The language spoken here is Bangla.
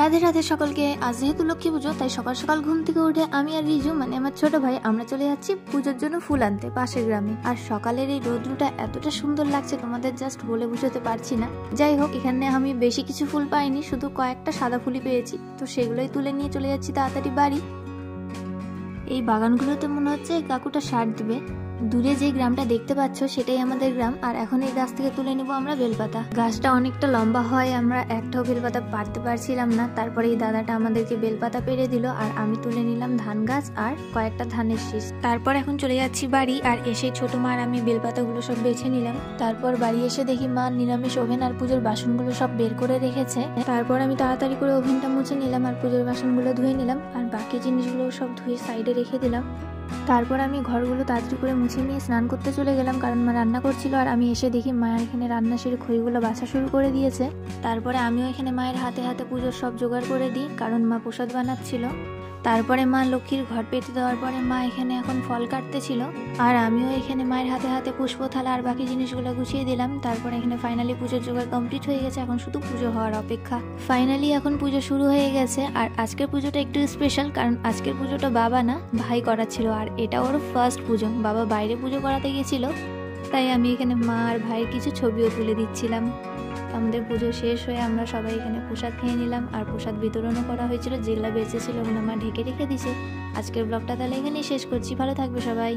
রাধে রাধে সকলকে। আজ যেহেতু লক্ষ্মী পুজো তাই সকাল সকাল ঘুম থেকে উঠে আমি আর রিজু মানে আমার ছোট ভাই আমরা চলে যাচ্ছি পুজোর জন্য ফুল আনতে পাশের গ্রামে। আর সকালের এই রোদ্রুটা এতটা সুন্দর লাগছে তোমাদের জাস্ট বলে বুঝাতে পারছি না। যাই হোক, এখানে আমি বেশি কিছু ফুল পাইনি, শুধু কয়েকটা সাদা ফুলই পেয়েছি, তো সেগুলোই তুলে নিয়ে চলে যাচ্ছি তাড়াতাড়ি বাড়ি। এই বাগানগুলোতে মনে হচ্ছে কাকুটা সার দিবে। দূরে যে গ্রামটা দেখতে পাচ্ছ সেটাই আমাদের গ্রাম। আর এখন এই গাছ থেকে তুলে নিব আমরা বেলপাতা। গাছটা অনেকটা লম্বা হয়, আমরা একটাও বেলপাতা পারতে পারছিলাম না। তারপরে এই দাদাটা আমাদেরকে বেলপাতা পেরে দিল আর আমি তুলে নিলাম ধান গাছ আর কয়েকটা ধানের শীষ। তারপর এখন চলে যাচ্ছি বাড়ি। আর এসে ছোট মা আর আমি বেলপাতাগুলো সব বেছে নিলাম। তারপর বাড়ি এসে দেখি মা নিরামিষ ওভেন আর পুজোর বাসনগুলো সব বের করে রেখেছে। তারপর আমি তাড়াতাড়ি করে ওভেনটা মুছে নিলাম আর পুজোর বাসনগুলো ধুয়ে নিলাম আর বাকি জিনিসগুলো সব ধুয়ে সাইডে রেখে দিলাম। তারপর আমি ঘরগুলো তাড়াতাড়ি করে মুছে নিয়ে স্নান করতে চলে গেলাম, কারণ মা রান্না করছিল। আর আমি এসে দেখি মায়ের এখানে রান্না সেরে খইগুলো বাছা শুরু করে দিয়েছে। তারপরে আমিও এখানে মায়ের হাতে হাতে পুজোর সব জোগাড় করে দিই, কারণ মা প্রসাদ বানাচ্ছিল। তারপরে মা লক্ষ্মীর ঘট পেতে দেওয়ার পরে মা এখানে এখন ফল কাটতেছিল আর আমিও এখানে মায়ের হাতে হাতে পুষ্প থালা আর বাকি জিনিসগুলো গুছিয়ে দিলাম। তারপরে এখানে ফাইনালি পুজোর জোগাড় কমপ্লিট হয়ে গেছে, এখন শুধু পুজো হওয়ার অপেক্ষা। ফাইনালি এখন পুজো শুরু হয়ে গেছে। আর আজকের পুজোটা একটু স্পেশাল, কারণ আজকের পুজোটা বাবা না ভাই করাচ্ছিল। আর এটা ওর ফার্স্ট পুজো, বাবা বাইরে পুজো করাতে গেছিল, তাই আমি এখানে মা আর ভাইয়ের কিছু ছবিও তুলে দিচ্ছিলাম। আমাদের পুজো শেষ হয়ে আমরা সবাই এখানে প্রসাদ খেয়ে নিলাম আর প্রসাদ বিতরণও করা হয়েছিল। যেগুলো বেঁচেছিল ওগুলো মা ঢেকে রেখে দিছে। আজকের ব্লগটা তাহলে এখানেই শেষ করছি, ভালো থাকবে সবাই।